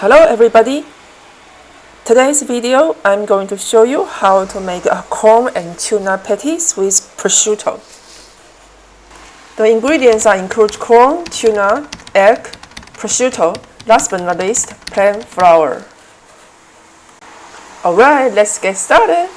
Hello everybody! Today's video I'm going to show you how to make a corn and tuna patties with prosciutto. The ingredients include corn, tuna, egg, prosciutto, last but not least, plain flour. Alright, let's get started!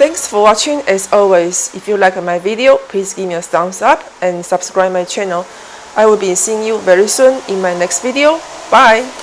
Thanks for watching. As always, if you like my video, please give me a thumbs up and subscribe my channel. I will be seeing you very soon in my next video. Bye!